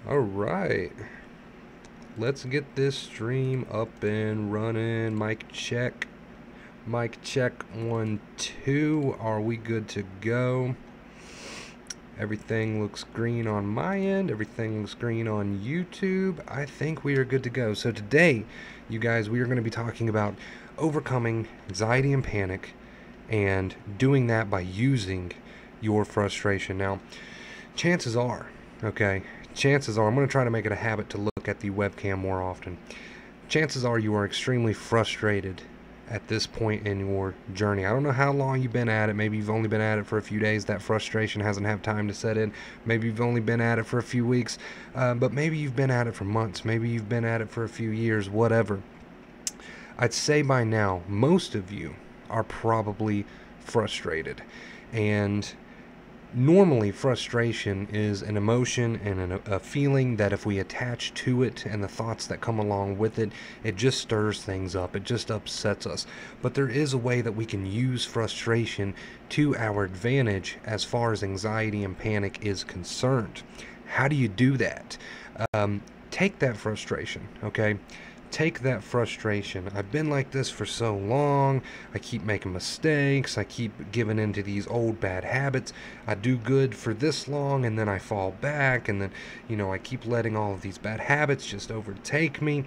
All right, let's get this stream up and running. Mic check 1 2. Are we good to go? Everything looks green on my end. Everything looks green on YouTube. I think we are good to go. So today, you guys, we are going to be talking about overcoming anxiety and panic and doing that by using your frustration. Now, chances are, okay, chances are, I'm going to try to make it a habit to look at the webcam more often. Chances are you are extremely frustrated at this point in your journey. I don't know how long you've been at it. Maybe you've only been at it for a few days. That frustration hasn't had time to set in. Maybe you've only been at it for a few weeks. But maybe you've been at it for months. Maybe you've been at it for a few years, whatever. I'd say by now, most of you are probably frustrated. And normally frustration is an emotion and a feeling that if we attach to it and the thoughts that come along with it, it just stirs things up. It just upsets us. But there is a way that we can use frustration to our advantage as far as anxiety and panic is concerned. How do you do that? Take that frustration, okay? Take that frustration. I've been like this for so long. I keep making mistakes. I keep giving into these old bad habits. I do good for this long and then I fall back, and then, I keep letting all of these bad habits just overtake me.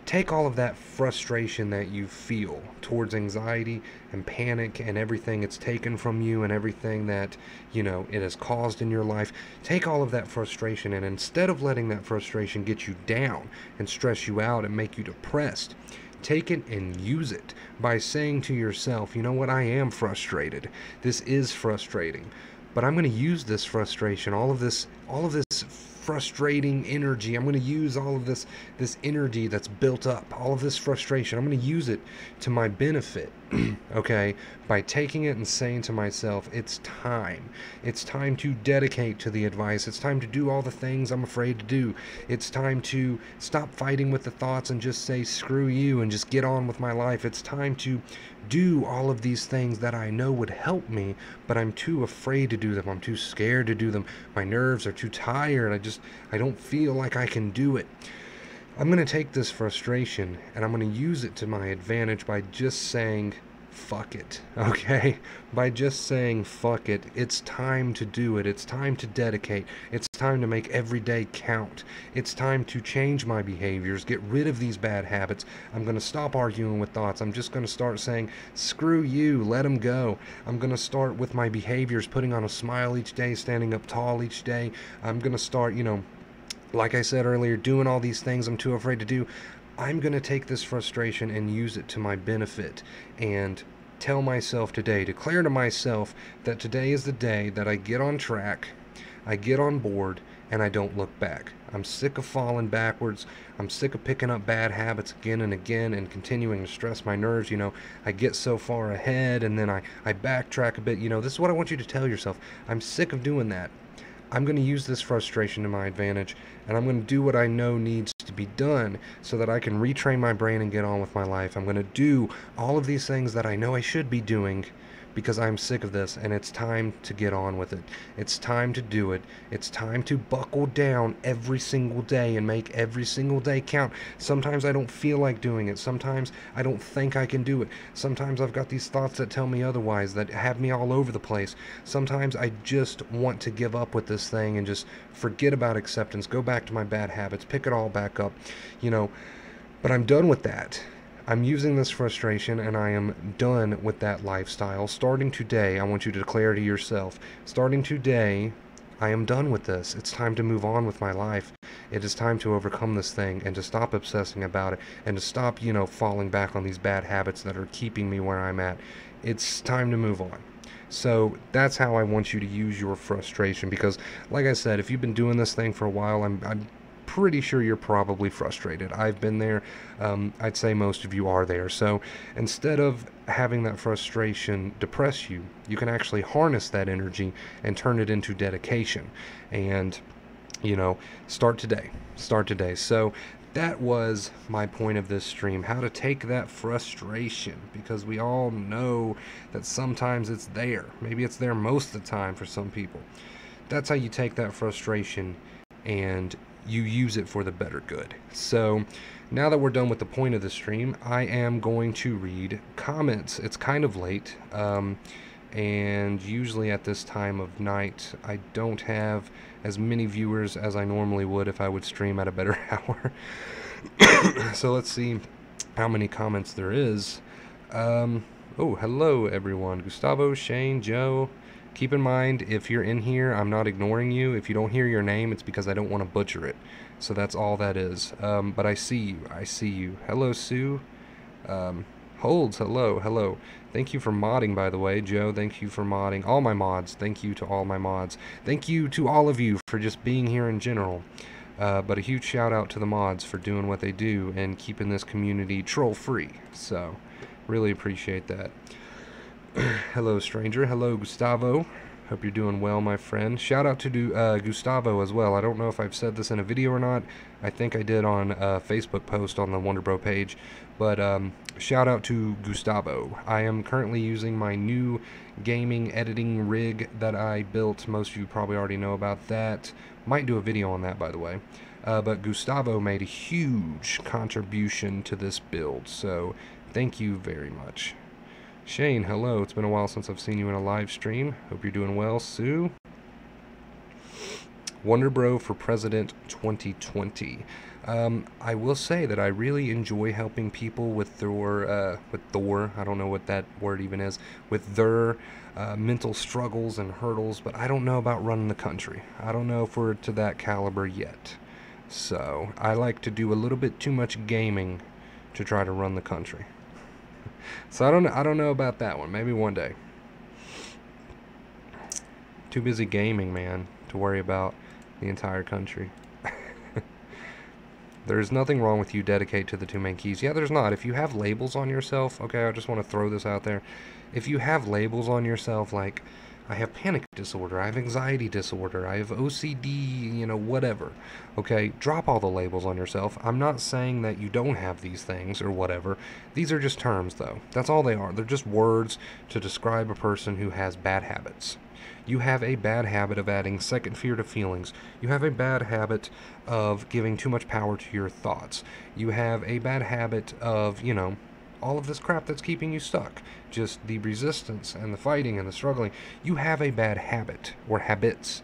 Take all of that frustration that you feel towards anxiety and panic and everything it's taken from you and everything that, it has caused in your life. Take all of that frustration, and instead of letting that frustration get you down and stress you out and make you depressed, take it and use it by saying to yourself, you know what, I am frustrated. This is frustrating. But I'm going to use this frustration, all of this frustrating energy. I'm going to use all of this energy that's built up, all of this frustration. I'm going to use it to my benefit, okay? By taking it and saying to myself, it's time. It's time to dedicate to the advice. It's time to do all the things I'm afraid to do. It's time to stop fighting with the thoughts and just say screw you and just get on with my life. It's time to do all of these things that I know would help me, but I'm too afraid to do them. I'm too scared to do them. My nerves are too tired. I don't feel like I can do it. I'm going to take this frustration and I'm going to use it to my advantage by just saying fuck it, okay? By just saying fuck it. It's time to do it. It's time to dedicate. It's time to make every day count. It's time to change my behaviors, get rid of these bad habits. I'm going to stop arguing with thoughts. I'm just going to start saying screw you, let them go. I'm going to start with my behaviors, putting on a smile each day, standing up tall each day. I'm going to start, like I said earlier, doing all these things I'm too afraid to do. I'm going to take this frustration and use it to my benefit and tell myself today, declare to myself that today is the day that I get on track, I get on board, and I don't look back. I'm sick of falling backwards. I'm sick of picking up bad habits again and again and continuing to stress my nerves. I get so far ahead and then I backtrack a bit. This is what I want you to tell yourself. I'm sick of doing that. I'm going to use this frustration to my advantage, and I'm going to do what I know needs to be done so that I can retrain my brain and get on with my life. I'm going to do all of these things that I know I should be doing because I'm sick of this, and it's time to get on with it. It's time to do it. It's time to buckle down every single day and make every single day count. Sometimes I don't feel like doing it. Sometimes I don't think I can do it. Sometimes I've got these thoughts that tell me otherwise, that have me all over the place. Sometimes I just want to give up with this thing and just forget about acceptance, go back to my bad habits, pick it all back up, but I'm done with that. I'm using this frustration and I am done with that lifestyle. Starting today, I want you to declare to yourself, starting today, I am done with this. It's time to move on with my life. It is time to overcome this thing and to stop obsessing about it and to stop, falling back on these bad habits that are keeping me where I'm at. It's time to move on. So that's how I want you to use your frustration, because like I said, if you've been doing this thing for a while, I'm pretty sure you're probably frustrated. I've been there. I'd say most of you are there. So instead of having that frustration depress you, you can actually harness that energy and turn it into dedication. And, start today. Start today. So that was my point of this stream, how to take that frustration, because we all know that sometimes it's there. Maybe it's there most of the time for some people. That's how you take that frustration and you use it for the better good. So now that we're done with the point of the stream, I am going to read comments. It's kind of late, and usually at this time of night I don't have as many viewers as I normally would if I would stream at a better hour. So let's see how many comments there is. Oh, hello everyone. Gustavo, Shane, Joe. Keep in mind, if you're in here, I'm not ignoring you. If you don't hear your name, it's because I don't want to butcher it. So that's all that is. But I see you. I see you. Hello, Sue. Holds, hello, hello. Thank you for modding, by the way. Joe, thank you for modding. All my mods, thank you to all my mods. Thank you to all of you for just being here in general. But a huge shout out to the mods for doing what they do and keeping this community troll-free. So, really appreciate that. Hello, stranger. Hello, Gustavo. Hope you're doing well, my friend. Shout out to Gustavo as well. I don't know if I've said this in a video or not. I think I did on a Facebook post on the WonderBro page. But shout out to Gustavo. I am currently using my new gaming editing rig that I built. Most of you probably already know about that. Might do a video on that, by the way. But Gustavo made a huge contribution to this build. So thank you very much. Shane, hello. It's been a while since I've seen you in a live stream. Hope you're doing well. Sue. WonderBro for President 2020. I will say that I really enjoy helping people with Thor, I don't know what that word even is, with their mental struggles and hurdles, but I don't know about running the country. I don't know if we're to that caliber yet. So, I like to do a little bit too much gaming to try to run the country. So I don't know about that one. Maybe one day. Too busy gaming, man, to worry about the entire country. There's nothing wrong with you dedicate to the two main keys. Yeah, there's not. If you have labels on yourself, okay, I just want to throw this out there. If you have labels on yourself like, I have panic disorder, I have anxiety disorder, I have OCD, you know, whatever. Okay, drop all the labels on yourself. I'm not saying that you don't have these things or whatever. These are just terms, though. That's all they are. They're just words to describe a person who has bad habits. You have a bad habit of adding second fear to feelings. You have a bad habit of giving too much power to your thoughts. You have a bad habit of, you know, all of this crap that's keeping you stuck. Just the resistance and the fighting and the struggling. You have a bad habit or habits.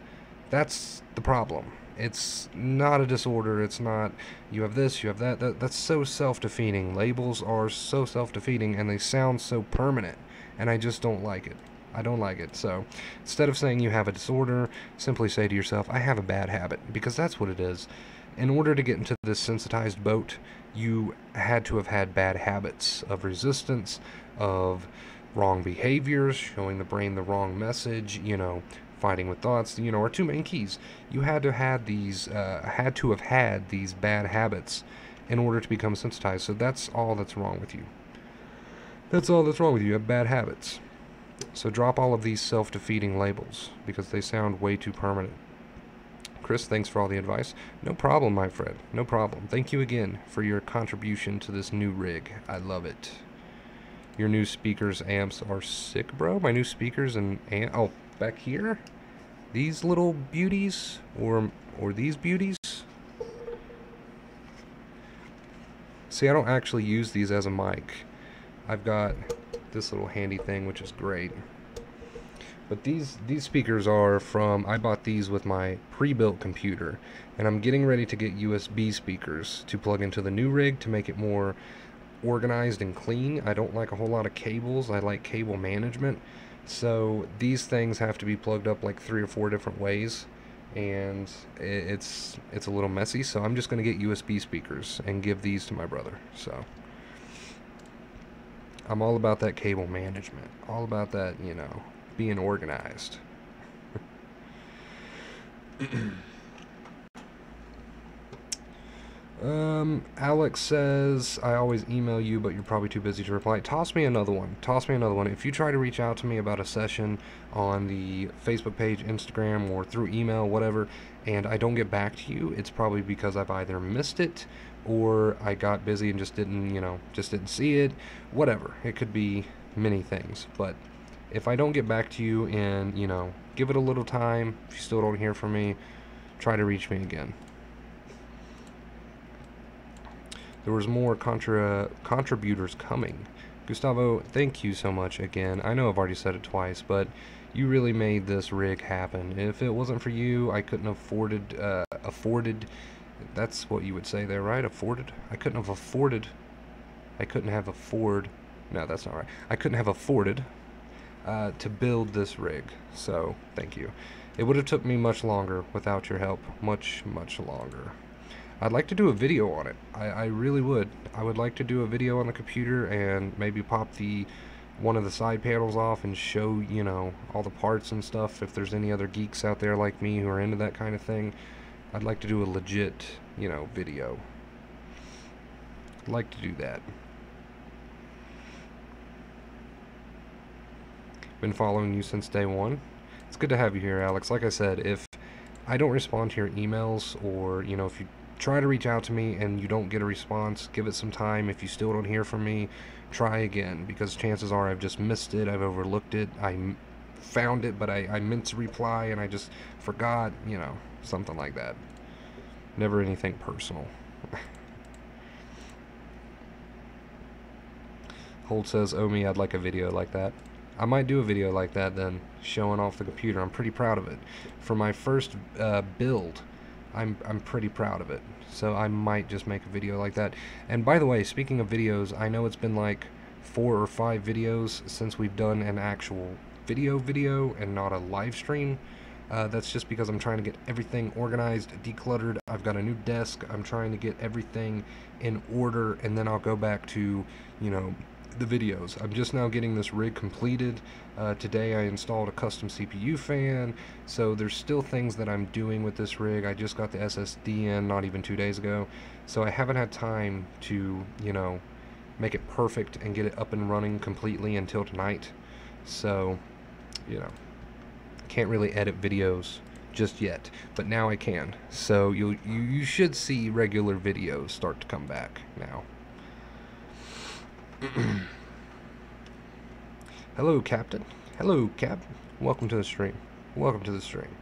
That's the problem. It's not a disorder. It's not you have this, you have that. That's so self-defeating. Labels are so self-defeating and they sound so permanent. And I just don't like it. I don't like it. So instead of saying you have a disorder, simply say to yourself, I have a bad habit, because that's what it is. In order to get into this sensitized boat, you had to have had bad habits of resistance, of wrong behaviors, showing the brain the wrong message, you know, fighting with thoughts, you know, are two main keys. You had to have these, these bad habits in order to become sensitized. So that's all that's wrong with you. That's all that's wrong with you. You have bad habits. So drop all of these self-defeating labels, because they sound way too permanent. Chris, thanks for all the advice. No problem, my friend. No problem. Thank you again for your contribution to this new rig. I love it. Your new speakers amps are sick, bro. My new speakers and oh, back here? These little beauties? Or these beauties? See, I don't actually use these as a mic. I've got this little handy thing, which is great. But these speakers are from, I bought these with my pre-built computer, and I'm getting ready to get USB speakers to plug into the new rig to make it more organized and clean. I don't like a whole lot of cables. I like cable management. So these things have to be plugged up like 3 or 4 different ways, and it's a little messy. So I'm just going to get USB speakers and give these to my brother. So I'm all about that cable management, all about that, you know, being organized. Alex says, I always email you, but you're probably too busy to reply. Toss me another one. Toss me another one. If you try to reach out to me about a session on the Facebook page, Instagram, or through email, whatever, and I don't get back to you, it's probably because I've either missed it or I got busy and just didn't, you know, just didn't see it. Whatever. It could be many things. But if I don't get back to you and, you know, give it a little time, if you still don't hear from me, try to reach me again. there was more contributors coming. Gustavo, thank you so much again. I know I've already said it twice, but you really made this rig happen. If it wasn't for you, I couldn't have afforded, that's what you would say there, right? Afforded? I couldn't have afforded, no, that's not right. I couldn't have afforded to build this rig, so thank you. It would have took me much longer without your help, much longer. I'd like to do a video on it. I really would. I would like to do a video on the computer and maybe pop one of the side panels off and show, you know, all the parts and stuff. If there's any other geeks out there like me who are into that kind of thing, I'd like to do a legit, you know, video. I'd like to do that. Been following you since day one. It's good to have you here, Alex. Like I said, if I don't respond to your emails, or, you know, if you try to reach out to me and you don't get a response, give it some time. If you still don't hear from me, try again, because chances are I've just missed it, I've overlooked it, I found it, but I meant to reply and I just forgot, you know, something like that. Never anything personal. Holt says, oh me, I'd like a video like that. I might do a video like that then, showing off the computer. I'm pretty proud of it. For my first build, I'm pretty proud of it. So I might just make a video like that. And by the way, speaking of videos, I know it's been like 4 or 5 videos since we've done an actual video and not a live stream. That's just because I'm trying to get everything organized, decluttered. I've got a new desk. I'm trying to get everything in order, and then I'll go back to, you know, the videos. I'm just now getting this rig completed. Today I installed a custom CPU fan, so there's still things that I'm doing with this rig. I just got the SSD in not even 2 days ago, so I haven't had time to, you know, make it perfect and get it up and running completely until tonight. So, you know, can't really edit videos just yet, but now I can. So you should see regular videos start to come back now. Hello, Captain. Hello, Cap. Welcome to the stream. Welcome to the stream.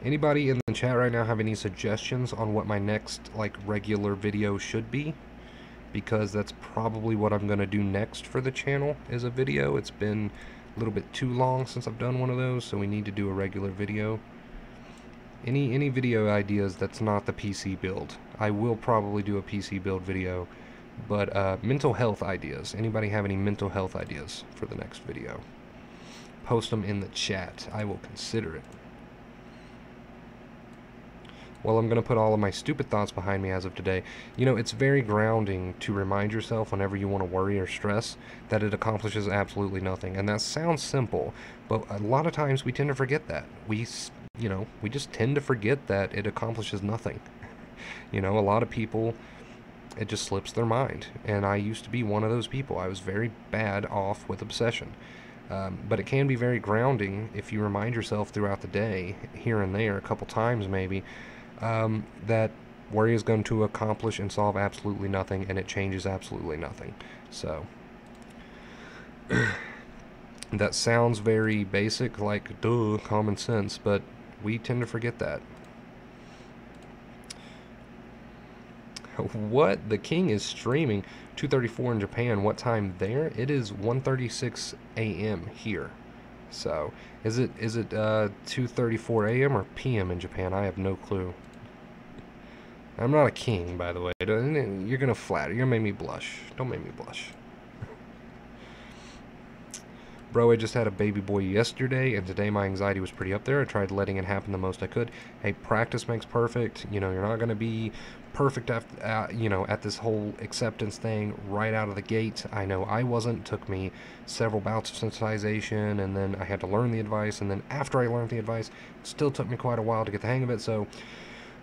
Anybody in the chat right now have any suggestions on what my next, like, regular video should be? Because that's probably what I'm going to do next for the channel, is a video. It's been a little bit too long since I've done one of those, so we need to do a regular video. Any video ideas that's not the PC build. I will probably do a PC build video. But mental health ideas. Anybody have any mental health ideas for the next video? Post them in the chat. I will consider it. Well, I'm going to put all of my stupid thoughts behind me as of today. You know, it's very grounding to remind yourself whenever you want to worry or stress that it accomplishes absolutely nothing. And that sounds simple, but a lot of times we tend to forget that. We just tend to forget that it accomplishes nothing. You know, a lot of people, it just slips their mind, and I used to be one of those people. I was very bad off with obsession, but it can be very grounding if you remind yourself throughout the day, here and there, a couple times maybe, that worry is going to accomplish and solve absolutely nothing, and it changes absolutely nothing. So that sounds very basic, like duh, common sense, but we tend to forget that. What? The King is streaming 2:34 in Japan. What time there? It is 1:36 a.m. here. So, is it 2:34 a.m. or p.m. in Japan? I have no clue. I'm not a king, by the way. You're gonna flatter. You're gonna make me blush. Don't make me blush. Bro, I just had a baby boy yesterday, and today my anxiety was pretty up there. I tried letting it happen the most I could. Hey, practice makes perfect. You know, you're not going to be perfect after, you know, at this whole acceptance thing right out of the gate. I know I wasn't. It took me several bouts of sensitization, and then I had to learn the advice, and then after I learned the advice, it still took me quite a while to get the hang of it. So,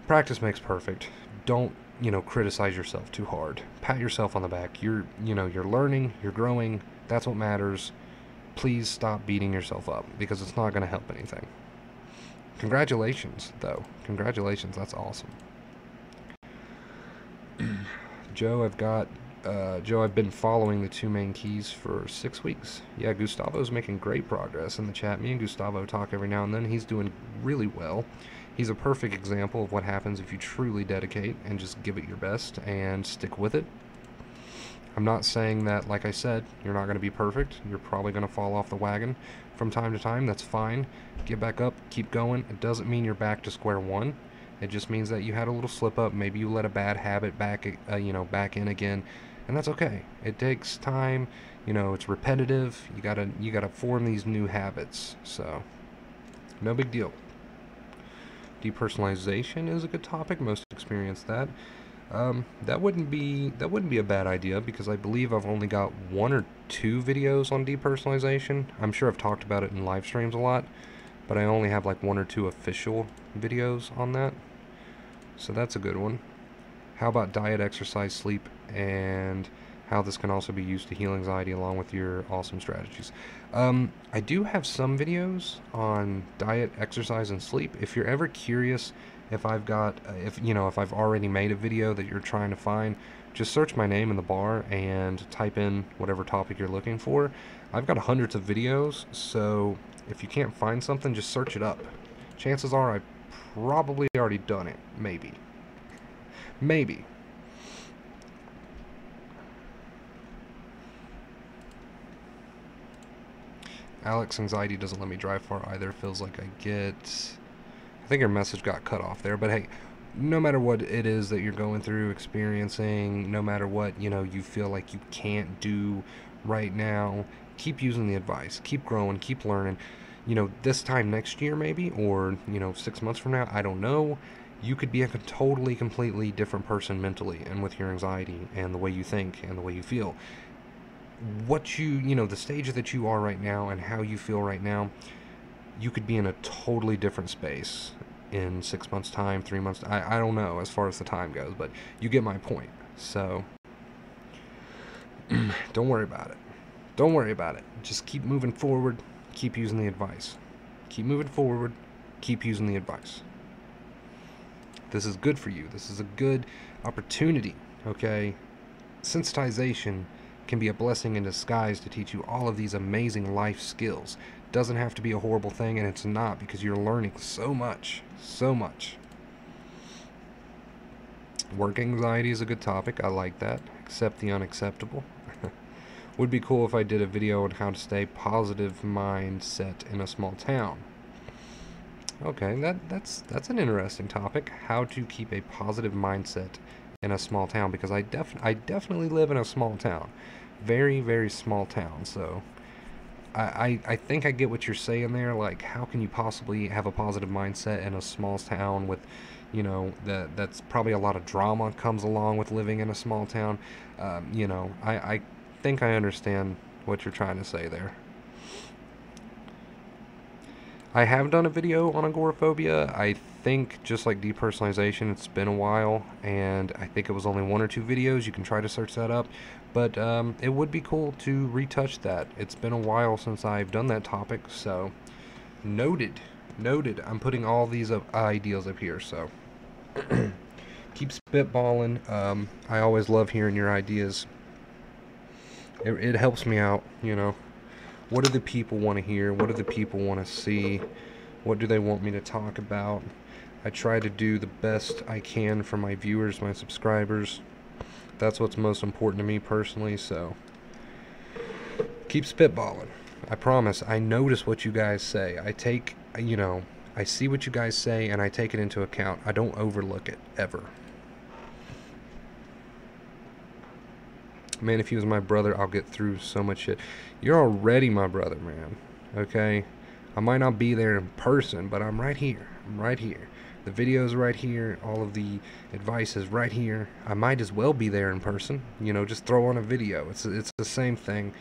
practice makes perfect. Don't, you know, criticize yourself too hard. Pat yourself on the back. You're learning, you're growing. That's what matters. Please stop beating yourself up, because it's not going to help anything. Congratulations, though. Congratulations, that's awesome. Joe, I've been following the 2 main keys for 6 weeks. Yeah, Gustavo's making great progress in the chat. Me and Gustavo talk every now and then. He's doing really well. He's a perfect example of what happens if you truly dedicate and just give it your best and stick with it. I'm not saying that, like I said, you're not going to be perfect. You're probably going to fall off the wagon from time to time. That's fine. Get back up, keep going. It doesn't mean you're back to square one. It just means that you had a little slip up. Maybe you let a bad habit back in again, and that's okay. It takes time. It's repetitive. You gotta form these new habits. So, no big deal. Depersonalization is a good topic. Most experience that. That wouldn't be a bad idea, because I believe I've only got 1 or 2 videos on depersonalization. I'm sure I've talked about it in live streams a lot, but I only have like 1 or 2 official videos on that. So that's a good one. How about diet, exercise, sleep, and how this can also be used to heal anxiety along with your awesome strategies. I do have some videos on diet, exercise, and sleep. If you're ever curious if I've already made a video that you're trying to find, just search my name in the bar and type in whatever topic you're looking for. I've got hundreds of videos, so if you can't find something, just search it up. Chances are I've probably already done it. Maybe. Alex, anxiety doesn't let me drive far either. Feels like I think your message got cut off there, but hey, no matter what it is that you're going through, experiencing, no matter what, you feel like you can't do right now, keep using the advice. Keep growing, keep learning. This time next year maybe, or, 6 months from now, I don't know, you could be a totally, completely different person mentally and with your anxiety and the way you think and the way you feel. The stage that you are right now and how you feel right now, you could be in a totally different space in 6 months' time, 3 months. I don't know as far as the time goes, but you get my point. So don't worry about it. Don't worry about it. Just keep moving forward. Keep using the advice. Keep moving forward. Keep using the advice. This is good for you. This is a good opportunity, okay? Sensitization can be a blessing in disguise to teach you all of these amazing life skills. Doesn't have to be a horrible thing, and it's not, because you're learning so much. Work anxiety is a good topic. I like that. Accept the unacceptable. Would be cool if I did a video on how to stay positive mindset in a small town. Okay, that's an interesting topic. How to keep a positive mindset in a small town, because I definitely live in a small town. Very, very small town, so I think I get what you're saying there. Like, how can you possibly have a positive mindset in a small town with, that's probably a lot of drama comes along with living in a small town. I think I understand what you're trying to say there. I have done a video on agoraphobia. I think, just like depersonalization, it's been a while, and I think it was only 1 or 2 videos. You can try to search that up, but it would be cool to retouch that. It's been a while since I've done that topic, so noted. I'm putting all these ideas up here, so keep spitballing. I always love hearing your ideas. It helps me out, What do the people want to hear? What do the people want to see? What do they want me to talk about? I try to do the best I can for my viewers, my subscribers. That's what's most important to me personally, so keep spitballing. I promise, I notice what you guys say. I see what you guys say, and I take it into account. I don't overlook it, ever. Man, if he was my brother, I'll get through so much shit. You're already my brother, man. Okay? I might not be there in person, but I'm right here. The video's right here. All of the advice is right here. I might as well be there in person. Just throw on a video. It's the same thing.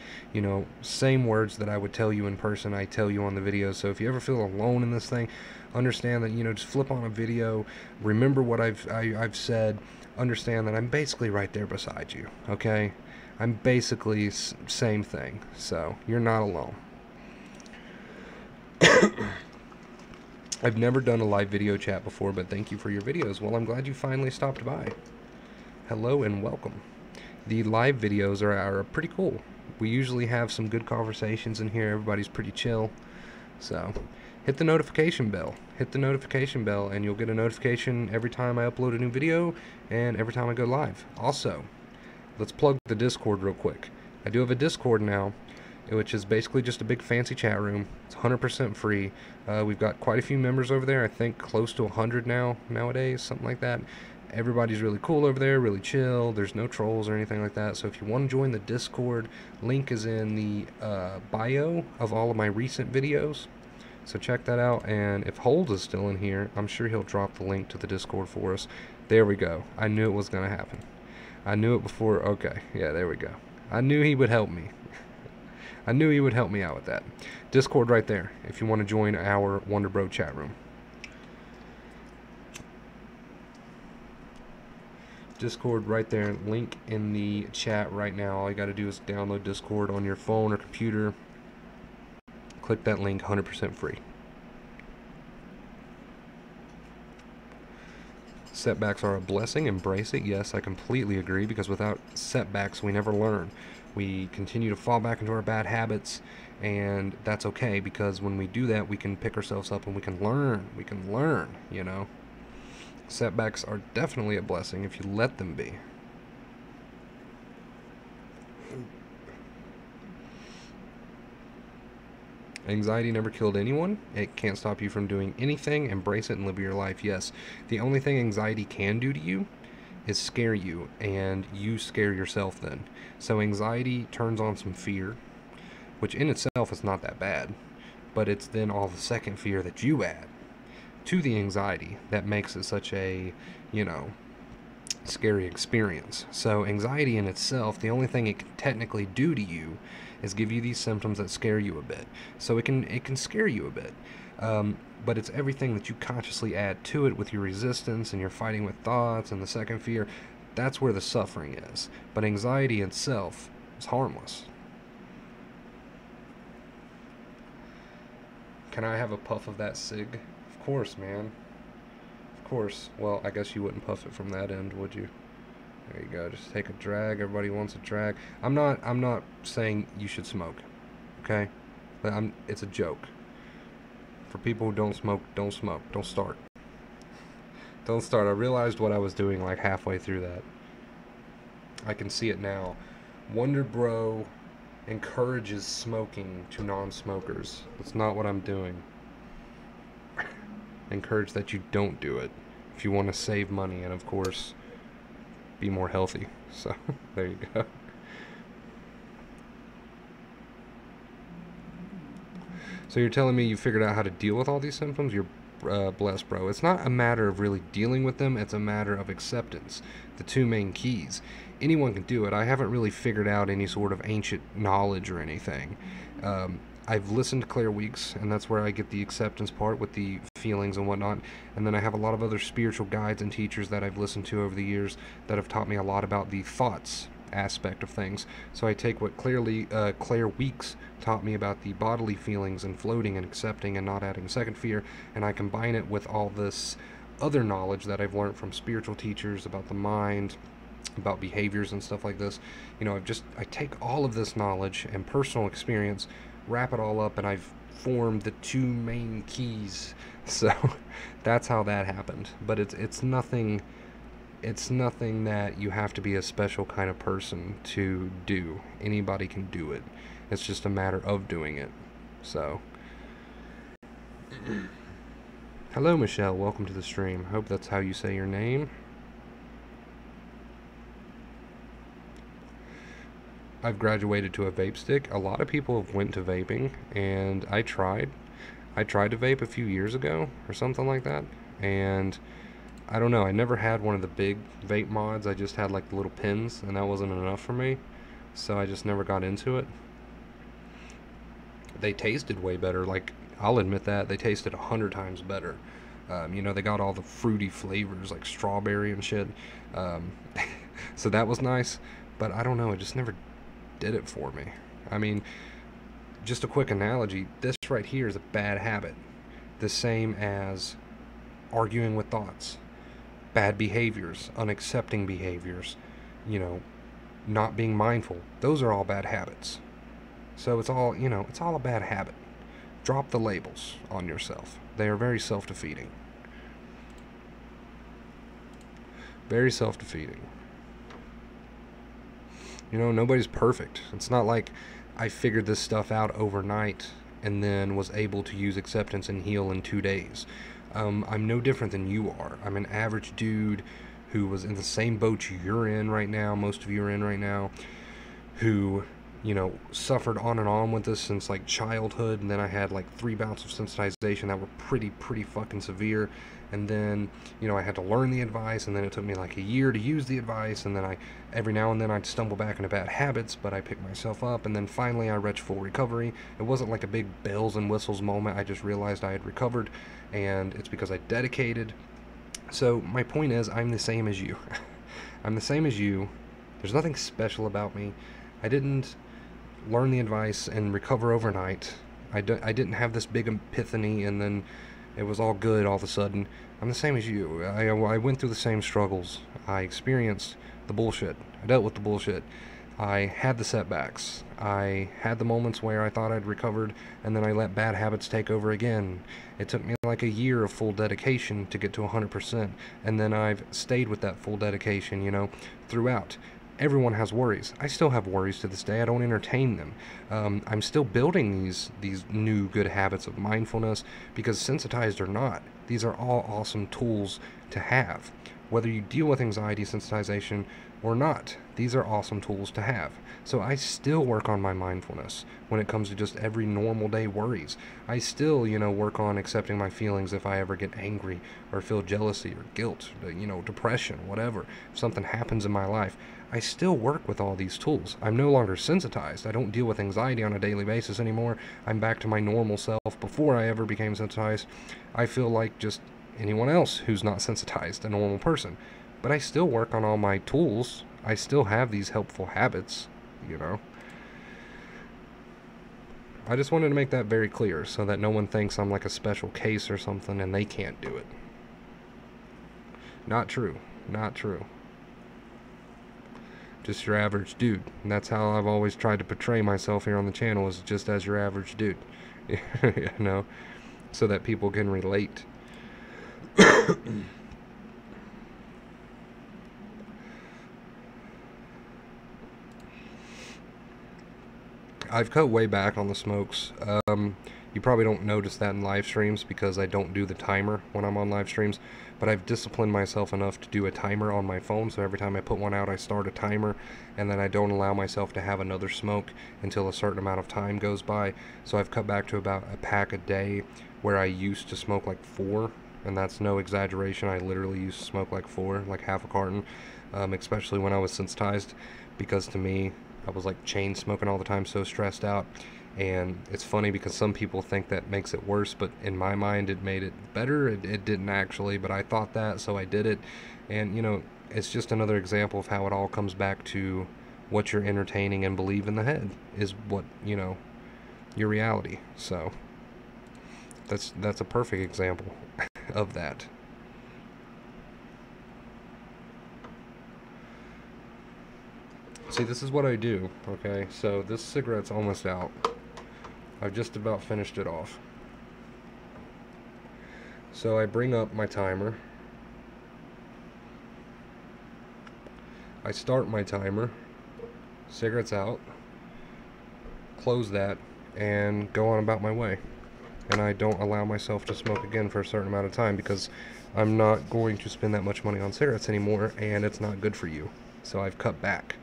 Same words that I would tell you in person, I tell you on the video. So if you ever feel alone in this thing, understand that, just flip on a video. Remember what I've said. Understand that I'm basically right there beside you. Okay? I'm basically same thing. So you're not alone. I've never done a live video chat before, but thank you for your videos. Well, I'm glad you finally stopped by. Hello and welcome. The live videos are pretty cool. We usually have some good conversations in here. Everybody's pretty chill. So, hit the notification bell. Hit the notification bell, and you'll get a notification every time I upload a new video and every time I go live. Also, let's plug the Discord real quick. I do have a Discord now, which is basically just a big fancy chat room. It's 100% free. We've got quite a few members over there. I think close to 100 nowadays, something like that. Everybody's really cool over there, really chill. There's no trolls or anything like that. So if you want to join the Discord, link is in the bio of all of my recent videos. So check that out. And if Hold is still in here, I'm sure he'll drop the link to the Discord for us. There we go. I knew it was going to happen. I knew it before. Okay, yeah, there we go. I knew he would help me. I knew he would help me out with that. Discord right there, if you want to join our Wonder Bro chat room. Discord right there, link in the chat right now. All you got to do is download Discord on your phone or computer. Click that link, 100% free. Setbacks are a blessing. Embrace it. Yes, I completely agree, because without setbacks, we never learn. We continue to fall back into our bad habits, and that's okay, because when we do that, we can pick ourselves up and we can learn. We can learn, you know. Setbacks are definitely a blessing if you let them be. Anxiety never killed anyone. It can't stop you from doing anything. Embrace it and live your life. Yes, the only thing anxiety can do to you is scare you, and you scare yourself then. So anxiety turns on some fear, which in itself is not that bad, but it's then all the second fear that you add to the anxiety that makes it such a, you know, scary experience. So anxiety in itself, the only thing it can technically do to you is give you these symptoms that scare you a bit. So it can scare you a bit, but it's everything that you consciously add to it with your resistance and your fighting with thoughts and the second fear. That's where the suffering is. But anxiety itself is harmless. Can I have a puff of that cig? Of course, man. Of course. Well, I guess you wouldn't puff it from that end, would you? There you go. Just take a drag. Everybody wants a drag. I'm not saying you should smoke, okay? But it's a joke. For people who don't smoke, don't smoke. Don't start. Don't start. I realized what I was doing like halfway through that. I can see it now. Wonder Bro encourages smoking to non-smokers. That's not what I'm doing. Encourage that you don't do it if you want to save money and, of course, be more healthy. So there you go. So you're telling me you figured out how to deal with all these symptoms? You're blessed, bro. It's not a matter of really dealing with them. It's a matter of acceptance. The two main keys. Anyone can do it. I haven't really figured out any sort of ancient knowledge or anything. I've listened to Claire Weeks, and that's where I get the acceptance part with the feelings and whatnot. And then I have a lot of other spiritual guides and teachers that I've listened to over the years that have taught me a lot about the thoughts aspect of things. So I take what Claire Weeks taught me about the bodily feelings and floating and accepting and not adding second fear, and I combine it with all this other knowledge that I've learned from spiritual teachers about the mind, about behaviors and stuff like this. You know, I take all of this knowledge and personal experience, wrap it all up, and I've formed the two main keys. So that's how that happened. But it's nothing that you have to be a special kind of person to do. Anybody can do it. It's just a matter of doing it. So hello, Michelle, welcome to the stream. Hope that's how you say your name. I've graduated to a vape stick. A lot of people have went to vaping, and I tried to vape a few years ago or something like that, and I don't know, I never had one of the big vape mods. I just had like the little pins, and that wasn't enough for me, so I just never got into it. They tasted way better, like, I'll admit that, they tasted 100 times better. You know, they got all the fruity flavors like strawberry and shit, so that was nice, but I don't know, it just never did it for me. I mean, just a quick analogy, this right here is a bad habit, the same as arguing with thoughts, bad behaviors, unaccepting behaviors, you know, not being mindful. Those are all bad habits. So it's all, you know, it's all a bad habit. drop the labels on yourself. They are very self-defeating. Very self-defeating. You know, nobody's perfect. It's not like I figured this stuff out overnight and then was able to use acceptance and heal in 2 days. I'm no different than you are. I'm an average dude who was in the same boat you're in right now, most of you are in right now, who, you know, suffered on and on with this since like childhood, and then I had like 3 bouts of sensitization that were pretty fucking severe, and then, you know, I had to learn the advice, and then it took me like a year to use the advice, and then every now and then I'd stumble back into bad habits, but I picked myself up, and then finally I reached full recovery. It wasn't like a big bells and whistles moment. I just realized I had recovered, and it's because I dedicated. So my point is, I'm the same as you. I'm the same as you. There's nothing special about me. I didn't learn the advice and recover overnight. I didn't have this big epiphany and then it was all good all of a sudden. I'm the same as you. I went through the same struggles. I experienced the bullshit. I dealt with the bullshit. I had the setbacks. I had the moments where I thought I'd recovered, and then I let bad habits take over again. It took me like a year of full dedication to get to 100%, and then I've stayed with that full dedication, you know, throughout. Everyone has worries. I still have worries to this day. I don't entertain them. I'm still building these new good habits of mindfulness, because sensitized or not, these are all awesome tools to have. Whether you deal with anxiety, sensitization, or not, these are awesome tools to have. So I still work on my mindfulness when it comes to just every normal day worries. I still, you know, work on accepting my feelings if I ever get angry or feel jealousy or guilt, you know, depression, whatever. If something happens in my life, I still work with all these tools. I'm no longer sensitized. I don't deal with anxiety on a daily basis anymore. I'm back to my normal self before I ever became sensitized. I feel like just anyone else who's not sensitized, a normal person. But I still work on all my tools. I still have these helpful habits, you know. I just wanted to make that very clear so that no one thinks I'm like a special case or something and they can't do it. Not true. Not true. Just your average dude. And that's how I've always tried to portray myself here on the channel, is just as your average dude. You know, so that people can relate. I've cut way back on the smokes. You probably don't notice that in live streams because I don't do the timer when I'm on live streams, but I've disciplined myself enough to do a timer on my phone, so every time I put one out I start a timer, and then I don't allow myself to have another smoke until a certain amount of time goes by. So I've cut back to about a pack a day, where I used to smoke like 4, and that's no exaggeration. I literally used to smoke like 4, like half a carton, especially when I was sensitized, because to me, I was like chain smoking all the time, so stressed out. And it's funny because some people think that makes it worse, but in my mind it made it better. It didn't actually, but I thought that, so I did it. And you know, it's just another example of how it all comes back to what you're entertaining and believe in the head is what, you know, your reality. So that's a perfect example of that. See, this is what I do, okay? So this cigarette's almost out. I've just about finished it off. So I bring up my timer. I start my timer. Cigarette's out. Close that and go on about my way. And I don't allow myself to smoke again for a certain amount of time because I'm not going to spend that much money on cigarettes anymore, and it's not good for you. So I've cut back.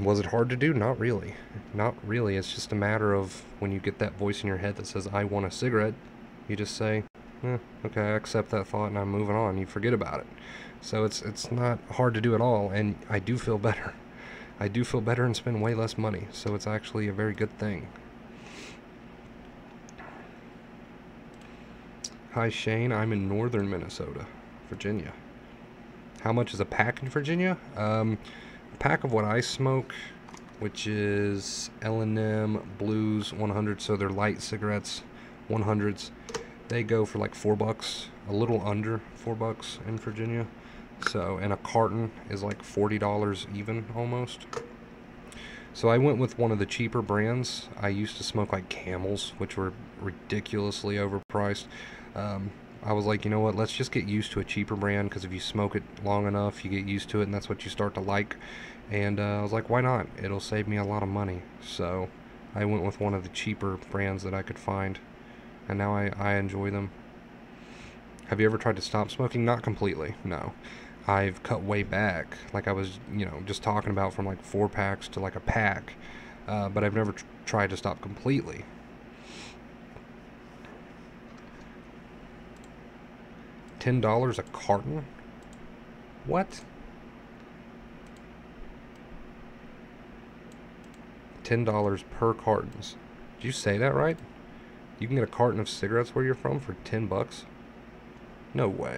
Was it hard to do? Not really. Not really. It's just a matter of when you get that voice in your head that says, I want a cigarette, you just say, okay, I accept that thought and I'm moving on. You forget about it. So it's not hard to do at all, and I do feel better. I do feel better and spend way less money, so it's actually a very good thing. Hi Shane, I'm in northern Minnesota, Virginia. How much is a pack in Virginia? A pack of what I smoke, which is L&M Blues 100, so they're light cigarettes, 100s. They go for like $4, a little under $4 in Virginia. So, and a carton is like $40 even, almost. So I went with one of the cheaper brands. I used to smoke like Camels, which were ridiculously overpriced. I was like, you know what, let's just get used to a cheaper brand, because if you smoke it long enough, you get used to it, and that's what you start to like. And I was like, why not? It'll save me a lot of money. So I went with one of the cheaper brands that I could find, and now I enjoy them. Have you ever tried to stop smoking? Not completely, no. I've cut way back, like I was, just talking about, from like 4 packs to like a pack, but I've never tried to stop completely. $10 a carton? What? $10 per cartons. Did you say that right? You can get a carton of cigarettes where you're from for 10 bucks? No way.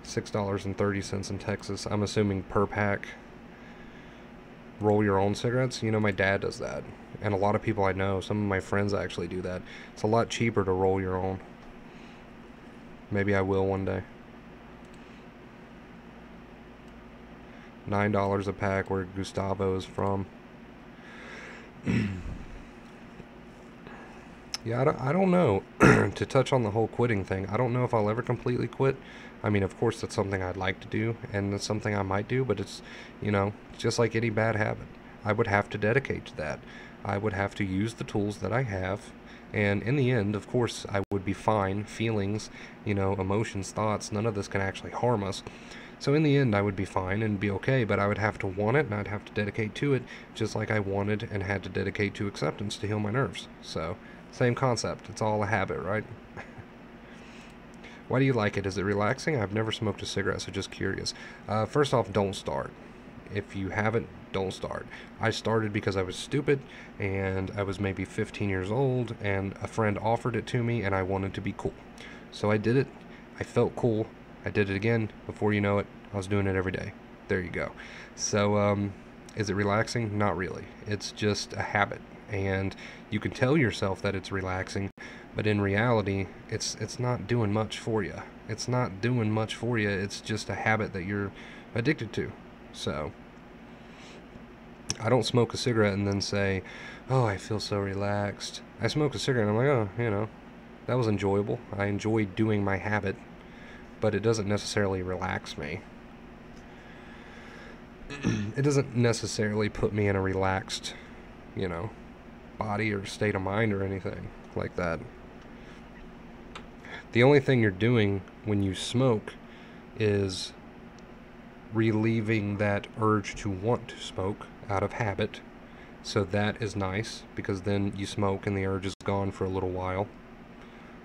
$6.30 in Texas. I'm assuming per pack. Roll your own cigarettes? My dad does that. And a lot of people I know, some of my friends actually do that. It's a lot cheaper to roll your own. Maybe I will one day. $9 a pack where Gustavo is from. Yeah, I don't know. To touch on the whole quitting thing, I don't know if I'll ever completely quit. I mean, of course, that's something I'd like to do, and it's something I might do, but it's just like any bad habit. I would have to dedicate to that. I would have to use the tools that I have, and in the end, of course, I would be fine. Feelings, emotions, thoughts, none of this can actually harm us. So in the end, I would be fine and be okay, but I would have to want it, and I'd have to dedicate to it, just like I wanted and had to dedicate to acceptance to heal my nerves. So, same concept. It's all a habit, right? Why do you like it? Is it relaxing? I've never smoked a cigarette, so just curious. First off, don't start. If you haven't, don't start. I started because I was stupid, and I was maybe 15 years old, and a friend offered it to me, and I wanted to be cool. So I did it. I felt cool. I did it again. Before you know it, I was doing it every day. There you go. So, is it relaxing? Not really. It's just a habit, and you can tell yourself that it's relaxing, but in reality, it's not doing much for you. It's not doing much for you. It's just a habit that you're addicted to. So, I don't smoke a cigarette and then say, oh, I feel so relaxed. I smoke a cigarette and I'm like, oh, that was enjoyable. I enjoy doing my habit, but it doesn't necessarily relax me. It doesn't necessarily put me in a relaxed, body or state of mind or anything like that. The only thing you're doing when you smoke is relieving that urge to want to smoke out of habit. So that is nice, because then you smoke and the urge is gone for a little while.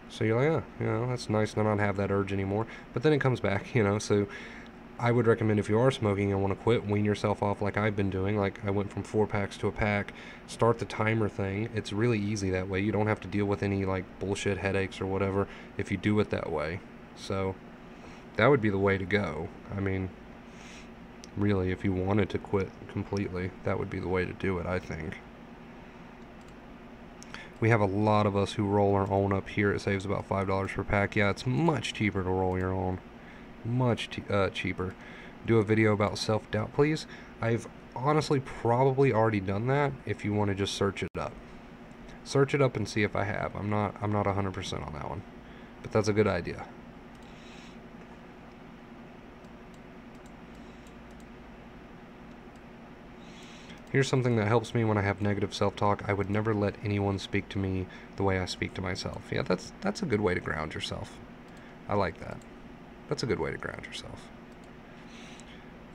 So you're like, that's nice to not have that urge anymore. But then it comes back, so I would recommend, if you are smoking and want to quit, wean yourself off like I've been doing. Like I went from 4 packs to a pack. Start the timer thing. It's really easy that way. You don't have to deal with any like bullshit headaches or whatever if you do it that way. So that would be the way to go. I mean, really, if you wanted to quit completely, that would be the way to do it, I think. We have a lot of us who roll our own up here. It saves about $5 per pack. Yeah, it's much cheaper to roll your own. Much cheaper. Do a video about self-doubt, please. I've honestly probably already done that. If you want to just search it up. Search it up and see if I have. I'm not 100% on that one. But that's a good idea. Here's something that helps me when I have negative self-talk. I would never let anyone speak to me the way I speak to myself. Yeah, that's a good way to ground yourself. I like that. That's a good way to ground yourself.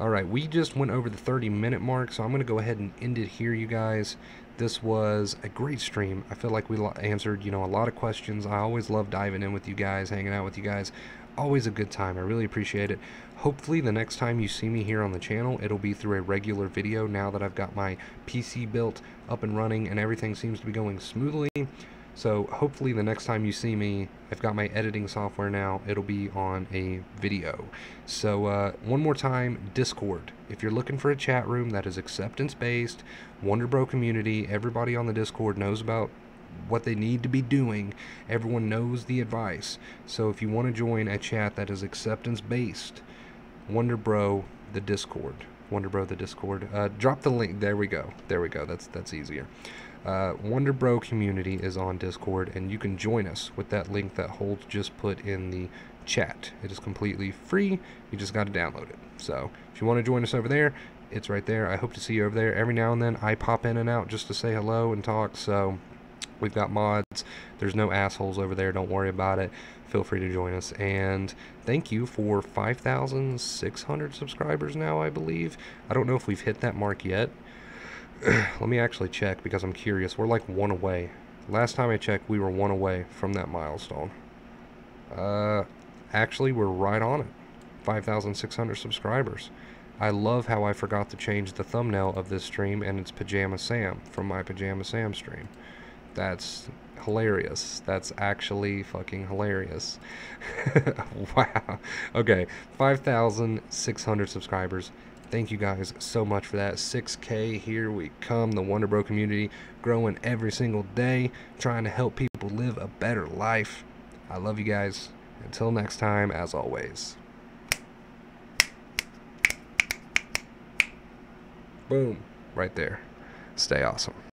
Alright, we just went over the 30-minute mark, so I'm going to go ahead and end it here, you guys. This was a great stream. I feel like we answered, a lot of questions. I always love diving in with you guys, hanging out with you guys. Always a good time. I really appreciate it. Hopefully the next time you see me here on the channel, it'll be through a regular video now that I've got my PC built, up and running, and everything seems to be going smoothly. So hopefully the next time you see me, I've got my editing software now, it'll be on a video. So one more time, Discord. If you're looking for a chat room that is acceptance-based, WonderBro community, everybody on the Discord knows about what they need to be doing. Everyone knows the advice. So if you want to join a chat that is acceptance-based, WonderBro, the Discord. Wonderbro the Discord. Drop the link. There we go. There we go. That's easier. Wonderbro community is on Discord, and you can join us with that link that Holt just put in the chat. It is completely free. You just got to download it. So if you want to join us over there, it's right there. I hope to see you over there. Every now and then I pop in and out just to say hello and talk. So we've got mods. There's no assholes over there. Don't worry about it. Feel free to join us. And thank you for 5,600 subscribers now, I believe. I don't know if we've hit that mark yet. Let me actually check because I'm curious. We're like one away. Last time I checked, we were one away from that milestone. Actually, we're right on it. 5,600 subscribers. I love how I forgot to change the thumbnail of this stream, and it's Pajama Sam from my Pajama Sam stream. That's hilarious. That's actually fucking hilarious. Wow. Okay, 5,600 subscribers. Thank you guys so much for that. 6K, here we come. The Wonderbro community growing every single day, trying to help people live a better life. I love you guys. Until next time, as always. Boom. Right there. Stay awesome.